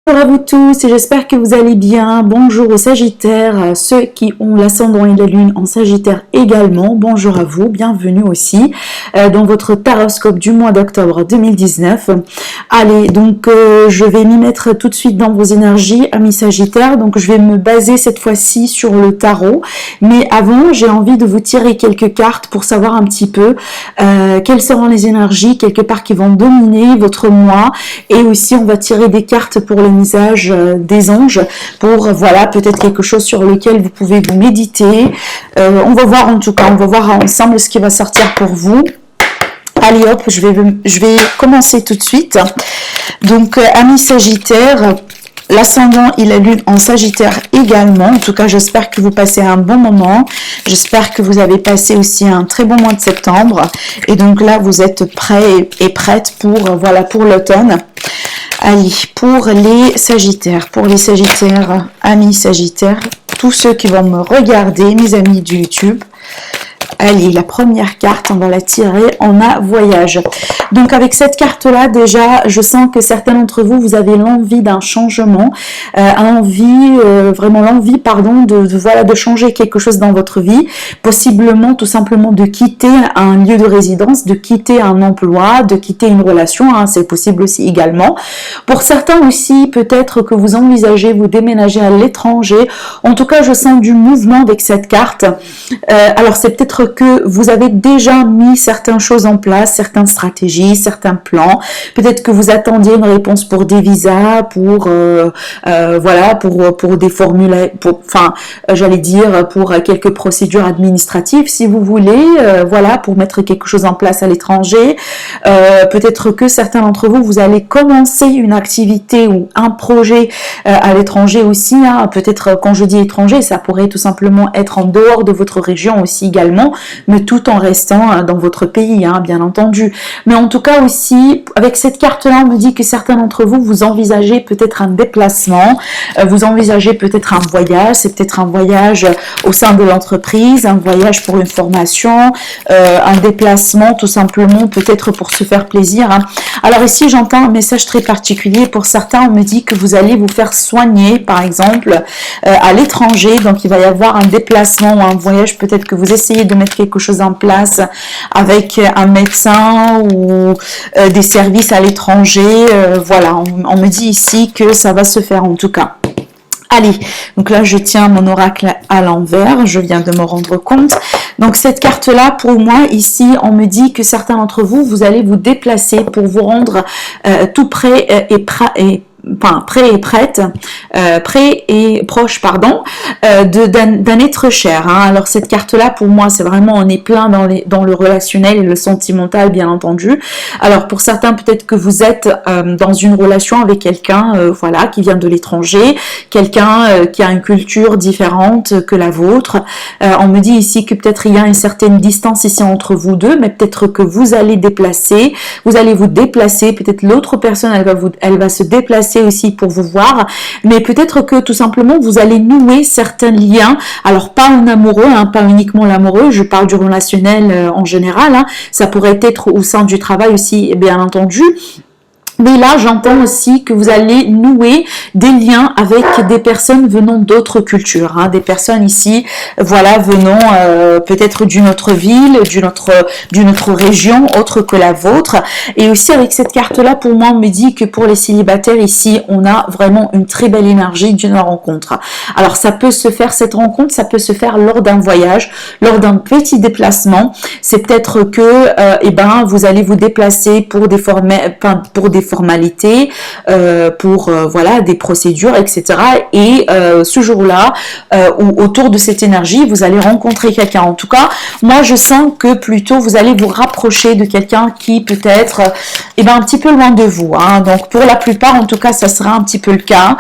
Bonjour à vous tous et j'espère que vous allez bien. Bonjour aux Sagittaires, ceux qui ont l'ascendant et la lune en Sagittaire également. Bonjour à vous, bienvenue aussi dans votre taroscope du mois d'octobre 2019. Allez, donc je vais m'y mettre tout de suite dans vos énergies, amis Sagittaires. Donc je vais me baser cette fois-ci sur le tarot. Mais avant, j'ai envie de vous tirer quelques cartes pour savoir un petit peu quelles seront les énergies quelque part qui vont dominer votre mois. Et aussi, on va tirer des cartes pour le message des anges pour voilà peut-être quelque chose sur lequel vous pouvez vous méditer. On va voir en tout cas, on va voir ensemble ce qui va sortir pour vous. Allez hop, je vais commencer tout de suite. Donc amis Sagittaires, l'ascendant et la lune en Sagittaire également. En tout cas, j'espère que vous passez un bon moment. J'espère que vous avez passé aussi un très bon mois de septembre. Et donc là, vous êtes prêts et prêtes pour voilà pour l'automne. Allez, pour les Sagittaires, amis Sagittaires, tous ceux qui vont me regarder, mes amis du YouTube. Allez, la première carte, on va la tirer, on a voyage. Donc avec cette carte-là, déjà, je sens que certains d'entre vous, vous avez l'envie d'un changement, vraiment l'envie, pardon, de changer quelque chose dans votre vie, possiblement tout simplement de quitter un lieu de résidence, de quitter un emploi, de quitter une relation, hein, c'est possible aussi également. Pour certains aussi, peut-être que vous envisagez vous déménager à l'étranger. En tout cas, je sens du mouvement avec cette carte. Alors c'est peut-être que vous avez déjà mis certaines choses en place, certaines stratégies, certains plans. Peut-être que vous attendiez une réponse pour des visas, pour des formulaires, pour quelques procédures administratives, si vous voulez, pour mettre quelque chose en place à l'étranger. Peut-être que certains d'entre vous, vous allez commencer une activité ou un projet à l'étranger aussi. Hein. Peut-être quand je dis étranger, ça pourrait tout simplement être en dehors de votre région aussi également, mais tout en restant dans votre pays, hein, bien entendu. Mais en tout cas aussi, avec cette carte-là, on me dit que certains d'entre vous, vous envisagez peut-être un déplacement, vous envisagez peut-être un voyage, c'est peut-être un voyage au sein de l'entreprise, un voyage pour une formation, un déplacement tout simplement, peut-être pour se faire plaisir. Hein. Alors ici, j'entends un message très particulier. Pour certains, on me dit que vous allez vous faire soigner, par exemple, à l'étranger. Donc, il va y avoir un déplacement ou un voyage. Peut-être que vous essayez de mettre quelque chose en place avec un médecin ou des services à l'étranger. Voilà, on me dit ici que ça va se faire en tout cas. Allez, donc là je tiens mon oracle à l'envers, je viens de me rendre compte. Donc cette carte-là, pour moi, ici, on me dit que certains d'entre vous, vous allez vous déplacer pour vous rendre tout près et proche, pardon, d'un être cher. Hein. Alors cette carte-là, pour moi, c'est vraiment, on est plein dans le relationnel et le sentimental, bien entendu. Alors pour certains, peut-être que vous êtes dans une relation avec quelqu'un, qui vient de l'étranger, quelqu'un qui a une culture différente que la vôtre. On me dit ici que peut-être il y a une certaine distance ici entre vous deux, mais peut-être que vous allez vous déplacer, peut-être l'autre personne, elle va se déplacer aussi pour vous voir, mais peut-être que tout simplement vous allez nouer certains liens, alors pas en amoureux, hein, pas uniquement l'amoureux, je parle du relationnel en général, hein, ça pourrait être au sein du travail aussi, bien entendu. Mais là, j'entends aussi que vous allez nouer des liens avec des personnes venant d'autres cultures, hein, des personnes ici, venant peut-être d'une autre ville, d'une autre région, autre que la vôtre. Et aussi avec cette carte-là, pour moi, on me dit que pour les célibataires ici, on a vraiment une très belle énergie d'une rencontre. Alors, ça peut se faire, cette rencontre, ça peut se faire lors d'un voyage, lors d'un petit déplacement. C'est peut-être que, vous allez vous déplacer pour des formalités, des procédures, etc. Et ce jour-là, ou autour de cette énergie, vous allez rencontrer quelqu'un. En tout cas, moi, je sens que plutôt vous allez vous rapprocher de quelqu'un qui peut être un petit peu loin de vous. Hein. Donc, pour la plupart, en tout cas, ça sera un petit peu le cas.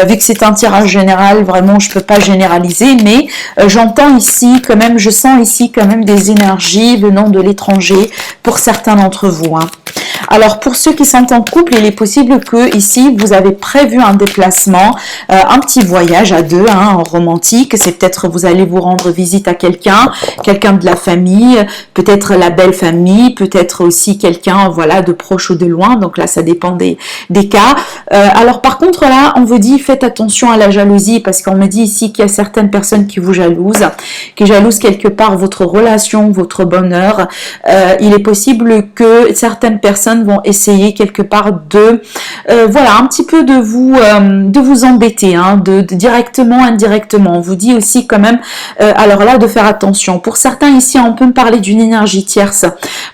Vu que c'est un tirage général, vraiment, je peux pas généraliser, mais j'entends ici quand même, je sens ici quand même des énergies venant de l'étranger pour certains d'entre vous. Hein. Alors, pour ceux qui sont en couple, il est possible que ici, vous avez prévu un déplacement, un petit voyage à deux, hein, romantique. C'est peut-être vous allez vous rendre visite à quelqu'un de la famille, peut-être la belle famille, peut-être aussi quelqu'un, voilà, de proche ou de loin. Donc là, ça dépend des cas. Alors par contre là, on vous dit faites attention à la jalousie, parce qu'on me dit ici qu'il y a certaines personnes qui vous jalousent, qui jalousent quelque part votre relation, votre bonheur. Il est possible que certaines personnes vont essayer quelque part de, voilà, un petit peu de vous embêter, hein, de directement, indirectement. On vous dit aussi quand même, alors là, de faire attention. Pour certains ici, on peut me parler d'une énergie tierce.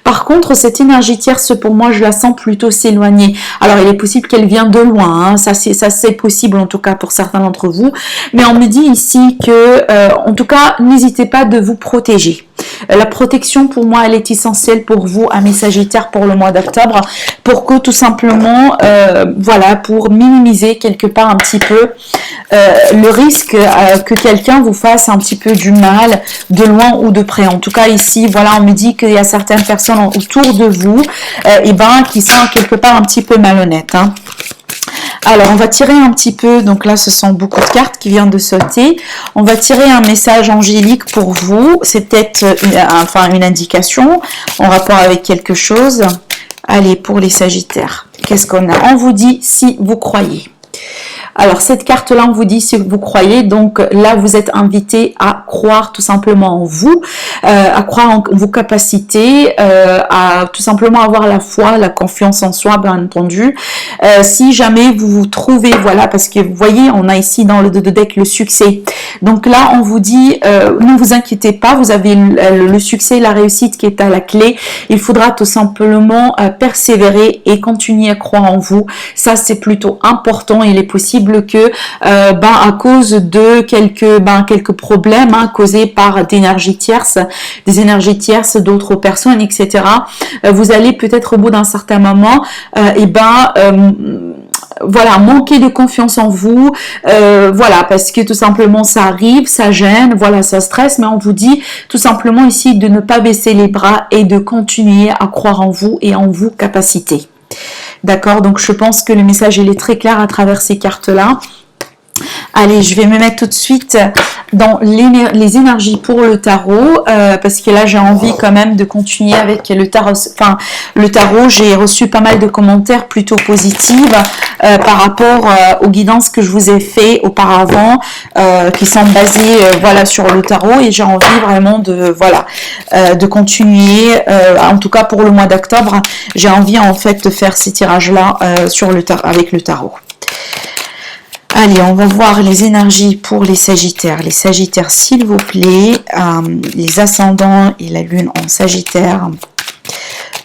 Par contre, cette énergie tierce, pour moi, je la sens plutôt s'éloigner. Alors, il est possible qu'elle vient de loin, hein. Ça c'est possible en tout cas pour certains d'entre vous. Mais on me dit ici que, en tout cas, n'hésitez pas de vous protéger. La protection, pour moi, elle est essentielle pour vous, amis Sagittaires, pour le mois d'octobre, pour que tout simplement, voilà, pour minimiser quelque part un petit peu le risque que quelqu'un vous fasse un petit peu du mal, de loin ou de près. En tout cas, ici, voilà, on me dit qu'il y a certaines personnes autour de vous, et ben, qui sont quelque part un petit peu malhonnêtes, hein. Alors, on va tirer un petit peu, donc là, ce sont beaucoup de cartes qui viennent de sauter. On va tirer un message angélique pour vous. C'est peut-être une indication en rapport avec quelque chose. Allez, pour les Sagittaires, qu'est-ce qu'on a? On vous dit si vous croyez. Alors, cette carte-là, on vous dit si vous croyez. Donc là, vous êtes invité à croire tout simplement en vous, à croire en vos capacités, à tout simplement avoir la foi, la confiance en soi, bien entendu. Si jamais vous vous trouvez, voilà, parce que vous voyez, on a ici dans le deck le succès. Donc là, on vous dit, ne vous inquiétez pas, vous avez le succès, la réussite qui est à la clé. Il faudra tout simplement persévérer et continuer à croire en vous. Ça, c'est plutôt important. Il est possible que à cause de quelques problèmes, hein, causés par des énergies tierces d'autres personnes, etc., vous allez peut-être au bout d'un certain moment voilà, manquer de confiance en vous, voilà, parce que tout simplement ça arrive, ça gêne, voilà, ça stresse, mais on vous dit tout simplement ici de ne pas baisser les bras et de continuer à croire en vous et en vos capacités. D'accord, donc je pense que le message il est très clair à travers ces cartes-là. Allez, je vais me mettre tout de suite dans les énergies pour le tarot, parce que là j'ai envie quand même de continuer avec le tarot. Enfin, le tarot, j'ai reçu pas mal de commentaires plutôt positifs par rapport aux guidances que je vous ai fait auparavant, qui sont basées voilà, sur le tarot, et j'ai envie vraiment de continuer, en tout cas pour le mois d'octobre, j'ai envie en fait de faire ces tirages-là avec le tarot. Allez, on va voir les énergies pour les Sagittaires. Les Sagittaires, s'il vous plaît, les ascendants et la lune en Sagittaire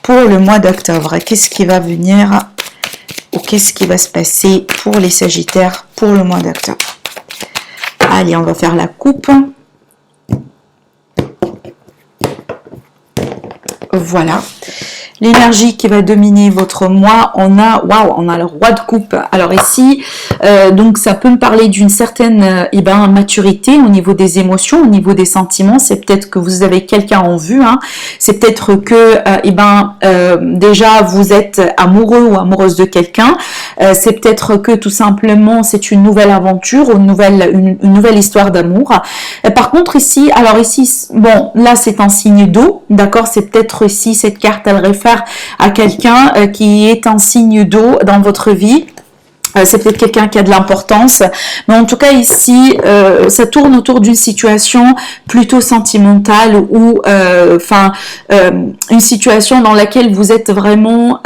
pour le mois d'octobre. Qu'est-ce qui va venir ou qu'est-ce qui va se passer pour les Sagittaires pour le mois d'octobre? Allez, on va faire la coupe. Voilà. L'énergie qui va dominer votre mois, on a le roi de coupe. Alors ici, donc ça peut me parler d'une certaine maturité au niveau des émotions, au niveau des sentiments. C'est peut-être que vous avez quelqu'un en vue, hein. C'est peut-être que déjà vous êtes amoureux ou amoureuse de quelqu'un. C'est peut-être que tout simplement c'est une nouvelle aventure, une nouvelle histoire d'amour. Par contre ici, bon là c'est un signe d'eau, d'accord. C'est peut-être ici cette carte elle réfère à quelqu'un qui est un signe d'eau dans votre vie. C'est peut-être quelqu'un qui a de l'importance, mais en tout cas ici ça tourne autour d'une situation plutôt sentimentale ou une situation dans laquelle vous êtes vraiment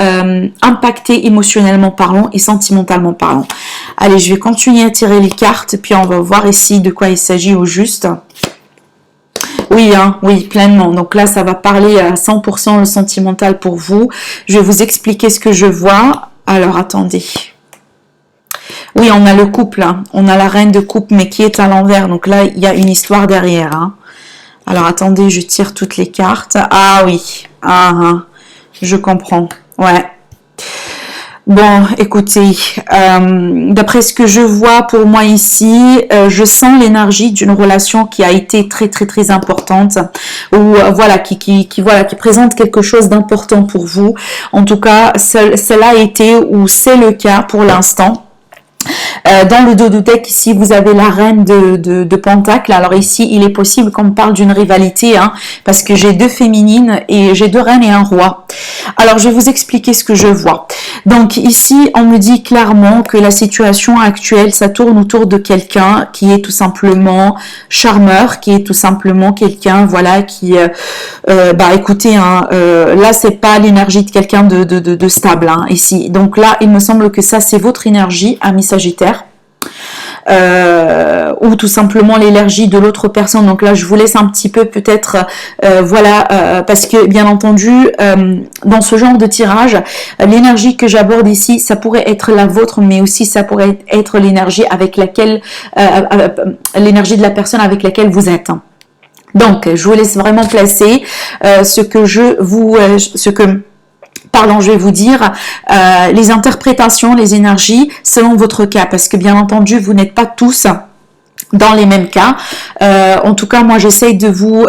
impacté émotionnellement parlant et sentimentalement parlant. Allez, je vais continuer à tirer les cartes puis on va voir ici de quoi il s'agit au juste. Oui, hein, oui, pleinement. Donc là, ça va parler à 100% le sentimental pour vous. Je vais vous expliquer ce que je vois. Alors, attendez. Oui, on a le couple, hein. On a la reine de coupe, mais qui est à l'envers. Donc là, il y a une histoire derrière, hein. Alors, attendez, je tire toutes les cartes. Ah oui, je comprends. Ouais. Bon, écoutez, d'après ce que je vois pour moi ici, je sens l'énergie d'une relation qui a été très très très importante, ou voilà, qui présente quelque chose d'important pour vous. En tout cas, cela a été ou c'est le cas pour l'instant. Dans le dos du deck, ici, vous avez la reine de Pentacle. Alors ici, il est possible qu'on parle d'une rivalité, hein, parce que j'ai deux féminines et j'ai deux reines et un roi. Alors, je vais vous expliquer ce que je vois. Donc ici, on me dit clairement que la situation actuelle, ça tourne autour de quelqu'un qui est tout simplement charmeur, qui est tout simplement quelqu'un, voilà, qui, écoutez, hein, là, c'est pas l'énergie de quelqu'un de stable, hein, ici. Donc là, il me semble que ça, c'est votre énergie, ami Sagittaire. Ou tout simplement l'énergie de l'autre personne. Donc là, je vous laisse un petit peu peut-être, parce que bien entendu, dans ce genre de tirage, l'énergie que j'aborde ici, ça pourrait être la vôtre, mais aussi ça pourrait être l'énergie avec laquelle, l'énergie de la personne avec laquelle vous êtes. Donc, je vous laisse vraiment placer je vais vous dire les interprétations, les énergies selon votre cas, parce que bien entendu, vous n'êtes pas tous dans les mêmes cas. En tout cas, moi, j'essaye de vous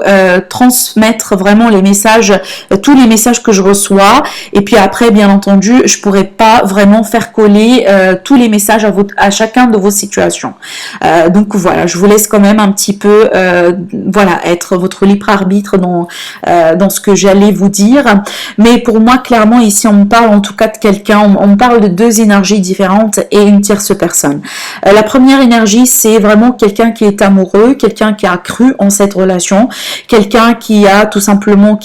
transmettre vraiment les messages, tous les messages que je reçois. Et puis après, bien entendu, je pourrais pas vraiment faire coller tous les messages à chacun de vos situations. Donc voilà, je vous laisse quand même un petit peu, être votre libre arbitre dans ce que j'allais vous dire. Mais pour moi, clairement, ici, on me parle en tout cas de quelqu'un, on me parle de deux énergies différentes et une tierce personne. La première énergie, c'est vraiment quelqu'un qui est amoureux, quelqu'un qui a cru en cette relation, quelqu'un qui a tout simplement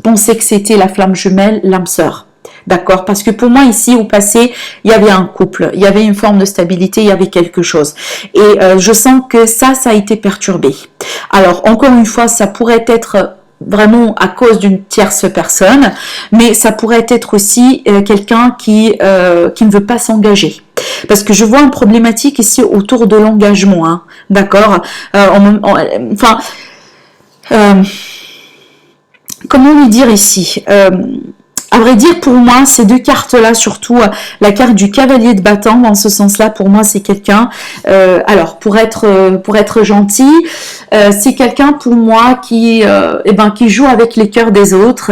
pensé que c'était la flamme jumelle, l'âme sœur. D'accord? Parce que pour moi, ici, au passé, il y avait un couple, il y avait une forme de stabilité, il y avait quelque chose. Et je sens que ça a été perturbé. Alors, encore une fois, ça pourrait être vraiment à cause d'une tierce personne, mais ça pourrait être aussi quelqu'un qui ne veut pas s'engager. Parce que je vois une problématique ici autour de l'engagement, hein, d'accord. Comment lui dire ici à vrai dire, pour moi, ces deux cartes-là, surtout la carte du cavalier de bâton, dans ce sens-là, pour moi, c'est quelqu'un. Alors, pour être gentil, c'est quelqu'un pour moi qui joue avec les cœurs des autres,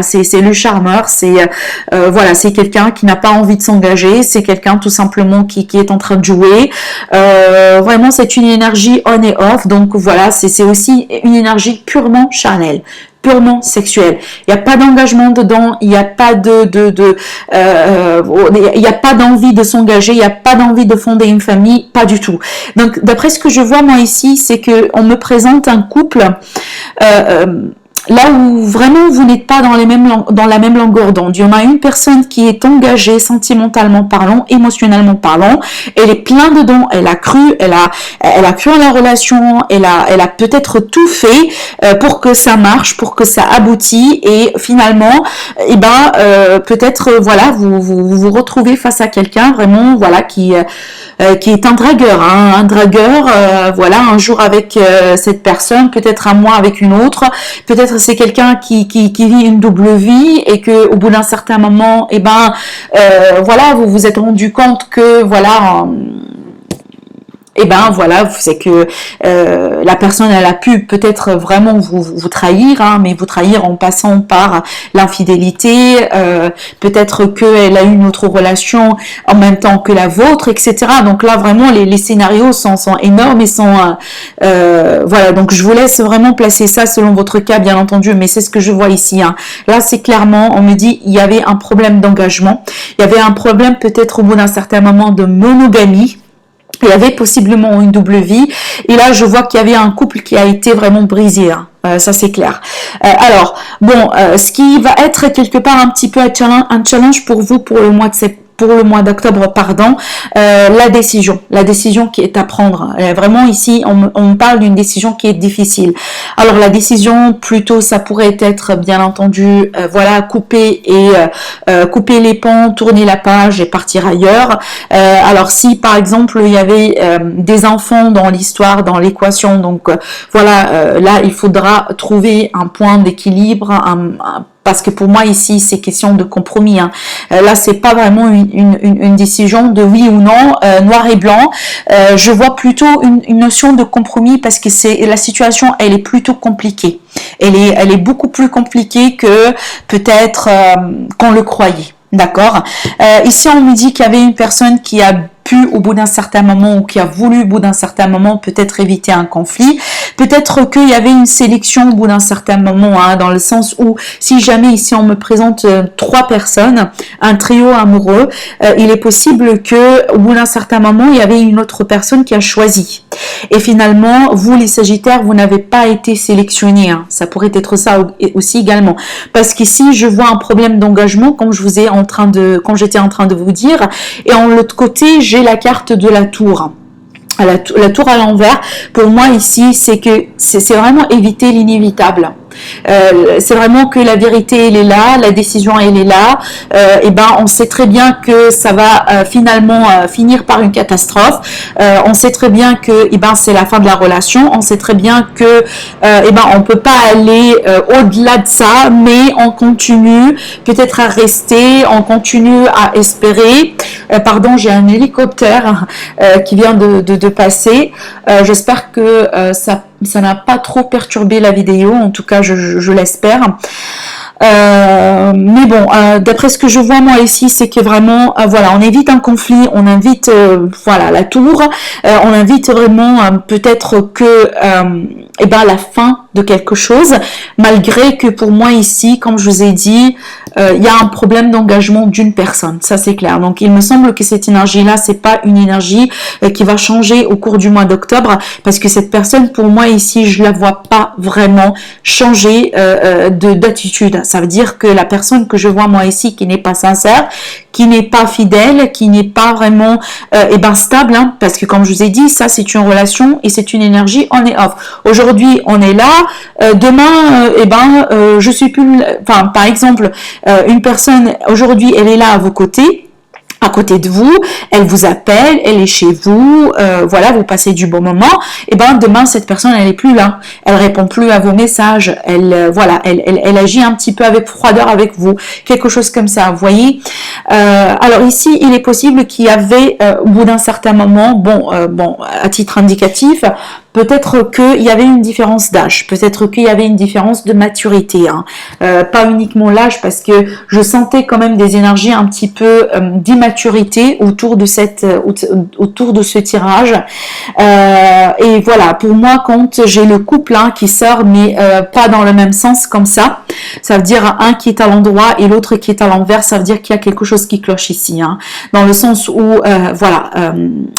c'est le charmeur, c'est quelqu'un qui n'a pas envie de s'engager, c'est quelqu'un tout simplement qui est en train de jouer. Vraiment, c'est une énergie on et off, donc voilà, c'est aussi une énergie purement charnelle, purement sexuel. Il n'y a pas d'engagement dedans, il n'y a pas il n'y a pas d'envie de s'engager, il n'y a pas d'envie de fonder une famille, pas du tout. Donc, d'après ce que je vois moi ici, c'est que on me présente un couple là où vraiment vous n'êtes pas dans la même longueur d'onde. Il y en a une personne qui est engagée sentimentalement parlant, émotionnellement parlant, elle est plein dedans, elle a cru en la relation, elle a peut-être tout fait pour que ça marche, pour que ça aboutit, et finalement, peut-être vous retrouvez face à quelqu'un vraiment qui est un dragueur, hein, un jour avec cette personne, peut-être un mois avec une autre, peut-être c'est quelqu'un qui vit une double vie et que au bout d'un certain moment, vous vous êtes rendu compte que c'est que la personne, elle a pu peut-être vraiment vous trahir, hein, mais vous trahir en passant par l'infidélité, peut-être qu'elle a eu une autre relation en même temps que la vôtre, etc. Donc là, vraiment, les scénarios sont énormes et sont... donc je vous laisse vraiment placer ça selon votre cas, bien entendu, mais c'est ce que je vois ici. Hein. Là, c'est clairement, on me dit, il y avait un problème d'engagement, il y avait un problème peut-être au bout d'un certain moment de monogamie, il y avait possiblement une double vie, et là je vois qu'il y avait un couple qui a été vraiment brisé, hein. Ça c'est clair. Ce qui va être quelque part un petit peu un challenge pour vous pour le mois d'octobre, la décision qui est à prendre. Vraiment ici, on parle d'une décision qui est difficile. Alors la décision, plutôt, ça pourrait être bien entendu, couper les ponts, tourner la page et partir ailleurs. Alors si par exemple il y avait des enfants dans l'histoire, dans l'équation, donc là il faudra trouver un point d'équilibre, parce que pour moi ici c'est question de compromis, hein. Là c'est pas vraiment une décision de oui ou non, noir et blanc. Je vois plutôt une notion de compromis, parce que la situation elle est plutôt compliquée, elle est beaucoup plus compliquée que peut-être qu'on le croyait. D'accord. Ici on me dit qu'il y avait une personne qui a pu au bout d'un certain moment ou qui a voulu au bout d'un certain moment peut-être éviter un conflit. Peut-être qu'il y avait une sélection au bout d'un certain moment, hein, dans le sens où si jamais ici on me présente 3 personnes, un trio amoureux, il est possible que au bout d'un certain moment il y avait une autre personne qui a choisi. Et finalement, vous les Sagittaires, vous n'avez pas été sélectionnés. Hein. Ça pourrait être ça aussi également. Parce qu'ici, je vois un problème d'engagement, comme je vous ai quand j'étais en train de vous dire. Et en l'autre côté, j'ai la carte de la tour. La tour à l'envers, pour moi ici, c'est que c'est vraiment éviter l'inévitable. C'est vraiment que la vérité elle est là, la décision elle est là, et ben on sait très bien que ça va finalement finir par une catastrophe, on sait très bien que c'est la fin de la relation, on sait très bien que on peut pas aller au-delà de ça, mais on continue peut-être à rester, on continue à espérer. Pardon, j'ai un hélicoptère qui vient de passer, j'espère que ça n'a pas trop perturbé la vidéo, en tout cas je l'espère. Mais bon, d'après ce que je vois moi ici, c'est que vraiment, voilà, on évite un conflit, on invite, voilà, la tour, on invite vraiment peut-être que, la fin de quelque chose, malgré que pour moi ici, comme je vous ai dit, il y a un problème d'engagement d'une personne, ça c'est clair. Donc il me semble que cette énergie-là, c'est pas une énergie qui va changer au cours du mois d'octobre, parce que cette personne, pour moi ici, je la vois pas vraiment changer d'attitude. Ça veut dire que la personne que je vois moi ici, qui n'est pas sincère, qui n'est pas fidèle, qui n'est pas vraiment stable, hein, parce que comme je vous ai dit, ça c'est une relation et c'est une énergie on et off. Aujourd'hui on est là, demain je suis plus, enfin par exemple une personne aujourd'hui elle est là à vos côtés, à côté de vous, elle vous appelle, elle est chez vous, voilà, vous passez du bon moment, et demain cette personne elle est plus là, elle répond plus à vos messages, elle agit un petit peu avec froideur avec vous, quelque chose comme ça, vous voyez. Alors ici il est possible qu'il y avait au bout d'un certain moment, à titre indicatif, peut-être qu'il y avait une différence d'âge, peut-être qu'il y avait une différence de maturité, hein. Pas uniquement l'âge, parce que je sentais quand même des énergies un petit peu d'immaturité autour de ce tirage. Et voilà, pour moi, quand j'ai le couple qui sort, mais pas dans le même sens comme ça veut dire un qui est à l'endroit et l'autre qui est à l'envers, ça veut dire qu'il y a quelque chose qui cloche ici, hein. Dans le sens où,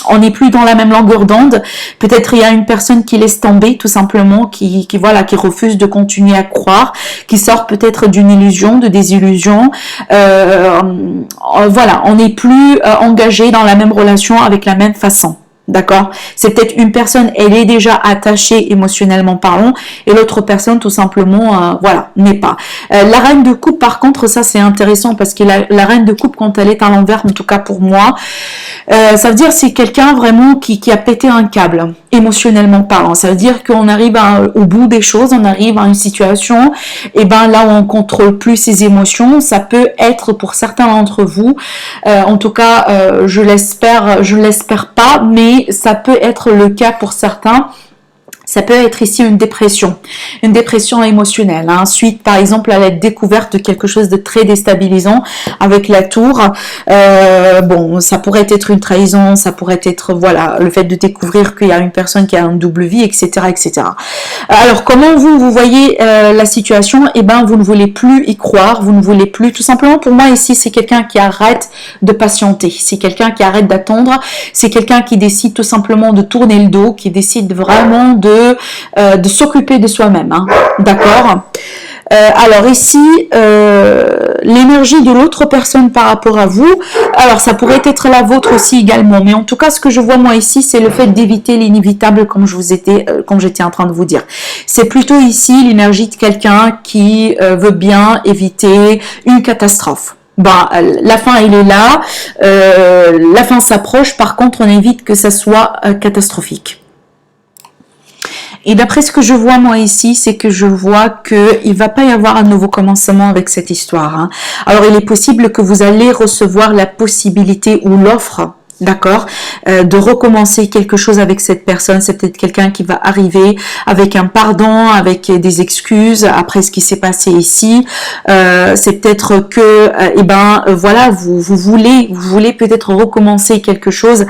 on n'est plus dans la même longueur d'onde, peut-être il y a une personne qui laisse tomber tout simplement, qui refuse de continuer à croire, qui sort peut-être d'une illusion, de désillusion. Voilà, on n'est plus engagé dans la même relation avec la même façon. D'accord? C'est peut-être une personne, elle est déjà attachée émotionnellement parlant, et l'autre personne, tout simplement, n'est pas. La reine de coupe, par contre, ça c'est intéressant, parce que la reine de coupe, quand elle est à l'envers, en tout cas pour moi, ça veut dire c'est quelqu'un vraiment qui a pété un câble, émotionnellement parlant. Ça veut dire qu'on arrive au bout des choses, on arrive à une situation, et là où on contrôle plus ses émotions. Ça peut être pour certains d'entre vous, en tout cas, je l'espère pas, mais ça peut être le cas pour certains. Ça peut être ici une dépression émotionnelle, hein, suite par exemple à la découverte de quelque chose de très déstabilisant avec la tour. Ça pourrait être une trahison, ça pourrait être le fait de découvrir qu'il y a une personne qui a une double vie, etc., etc. Alors comment vous voyez la situation? Vous ne voulez plus y croire, vous ne voulez plus, tout simplement. Pour moi ici, c'est quelqu'un qui arrête de patienter, c'est quelqu'un qui arrête d'attendre, c'est quelqu'un qui décide tout simplement de tourner le dos, qui décide vraiment de s'occuper de soi-même, hein. D'accord? Alors ici, l'énergie de l'autre personne par rapport à vous, alors ça pourrait être la vôtre aussi également, mais en tout cas ce que je vois moi ici, c'est le fait d'éviter l'inévitable, comme j'étais en train de vous dire. C'est plutôt ici l'énergie de quelqu'un qui veut bien éviter une catastrophe. La fin elle est là, la fin s'approche, par contre on évite que ça soit catastrophique. Et d'après ce que je vois moi ici, c'est que je vois qu'il va pas y avoir un nouveau commencement avec cette histoire, hein. Alors il est possible que vous allez recevoir la possibilité ou l'offre d'accord, de recommencer quelque chose avec cette personne. C'est peut-être quelqu'un qui va arriver avec un pardon, avec des excuses après ce qui s'est passé ici. C'est peut-être que, voilà, vous voulez peut-être recommencer quelque chose,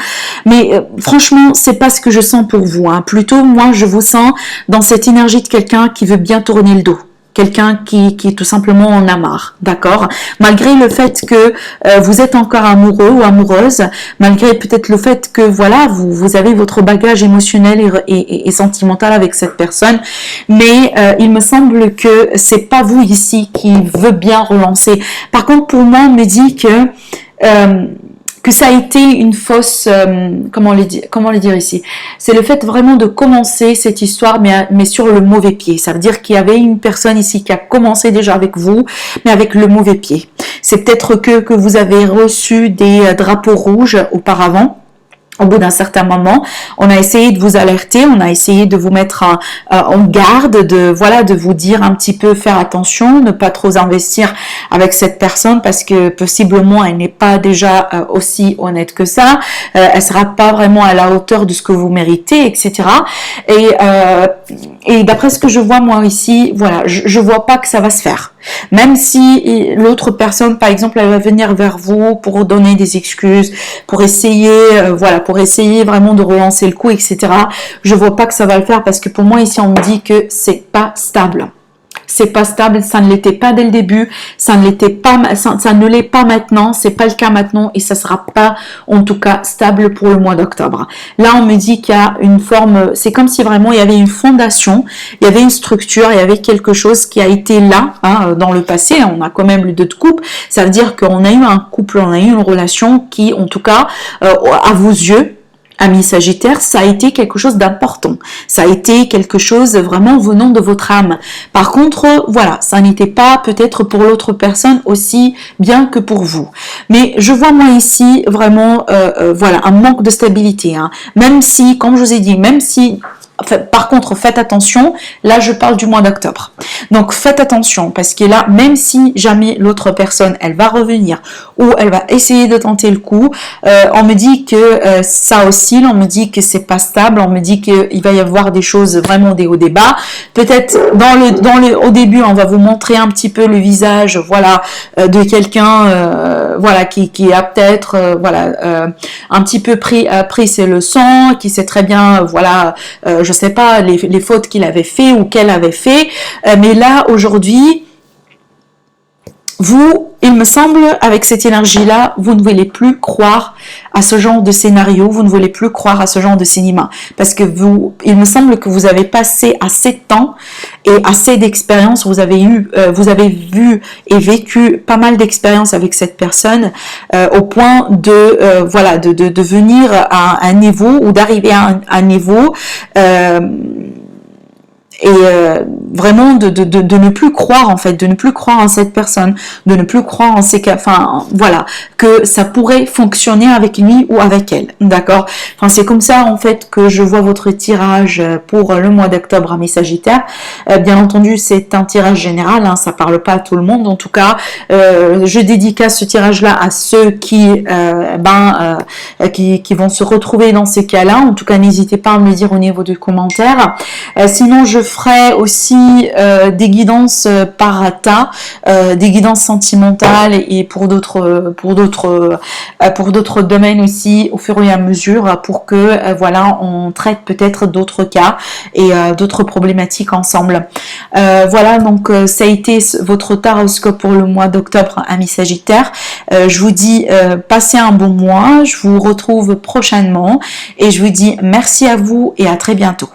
mais franchement, c'est pas ce que je sens pour vous, hein. Plutôt, moi, je vous sens dans cette énergie de quelqu'un qui veut bien tourner le dos. Quelqu'un qui tout simplement en a marre, d'accord? Malgré le fait que vous êtes encore amoureux ou amoureuse, malgré peut-être le fait que voilà, vous avez votre bagage émotionnel et sentimental avec cette personne, mais il me semble que c'est pas vous ici qui veut bien relancer. Par contre, pour moi, on me dit que ça a été une fausse, comment le dire ici, c'est le fait vraiment de commencer cette histoire, mais sur le mauvais pied. Ça veut dire qu'il y avait une personne ici qui a commencé déjà avec vous, mais avec le mauvais pied. C'est peut-être que vous avez reçu des drapeaux rouges auparavant. Au bout d'un certain moment, on a essayé de vous alerter, on a essayé de vous mettre en garde, de vous dire un petit peu faire attention, ne pas trop investir avec cette personne parce que possiblement elle n'est pas déjà aussi honnête que ça, elle sera pas vraiment à la hauteur de ce que vous méritez, etc. Et d'après ce que je vois moi ici, voilà, je vois pas que ça va se faire. Même si l'autre personne, par exemple, elle va venir vers vous pour donner des excuses, pour essayer, pour essayer vraiment de relancer le coup, etc. Je vois pas que ça va le faire parce que pour moi ici on me dit que c'est pas stable. C'est pas stable, ça ne l'était pas dès le début, ça ne l'est pas maintenant, c'est pas le cas maintenant et ça sera pas en tout cas stable pour le mois d'octobre. Là, on me dit qu'il y a une forme, c'est comme si vraiment il y avait une fondation, il y avait une structure, il y avait quelque chose qui a été là, hein, dans le passé. On a quand même eu 2 couples, ça veut dire qu'on a eu un couple, on a eu une relation qui, en tout cas, à vos yeux, Amis Sagittaire, ça a été quelque chose d'important. Ça a été quelque chose vraiment venant de votre âme. Par contre, voilà, ça n'était pas peut-être pour l'autre personne aussi bien que pour vous. Mais je vois moi ici vraiment, un manque de stabilité, hein. Même si, comme je vous ai dit, par contre, faites attention, là je parle du mois d'octobre. Donc faites attention parce que là, même si jamais l'autre personne, elle va revenir ou elle va essayer de tenter le coup, on me dit que ça oscille, on me dit que c'est pas stable, on me dit qu'il va y avoir des choses vraiment des hauts des bas. Peut-être au début, on va vous montrer un petit peu le visage, de quelqu'un, qui a peut-être, un petit peu pris ses leçons, qui sait très bien, je sais pas, les fautes qu'il avait fait ou qu'elle avait fait, mais là aujourd'hui il me semble, avec cette énergie-là, vous ne voulez plus croire à ce genre de scénario, vous ne voulez plus croire à ce genre de cinéma, parce que il me semble que vous avez passé assez de temps et assez d'expérience, vous avez vu et vécu pas mal d'expériences avec cette personne, au point de venir à un niveau ou d'arriver à un niveau, vraiment de ne plus croire en fait, de ne plus croire en cette personne, de ne plus croire en que ça pourrait fonctionner avec lui ou avec elle, d'accord? C'est comme ça en fait que je vois votre tirage pour le mois d'octobre à mes Sagittaires. Bien entendu, c'est un tirage général, hein, ça parle pas à tout le monde. En tout cas, je dédicace ce tirage-là à ceux qui vont se retrouver dans ces cas-là. En tout cas, n'hésitez pas à me le dire au niveau du commentaire. Sinon, je ferai aussi des guidances par tas, des guidances sentimentales et pour d'autres domaines aussi au fur et à mesure pour que on traite peut-être d'autres cas et d'autres problématiques ensemble. Donc ça a été votre taroscope pour le mois d'octobre, amis Sagittaires. Je vous dis passez un bon mois, je vous retrouve prochainement et je vous dis merci à vous et à très bientôt.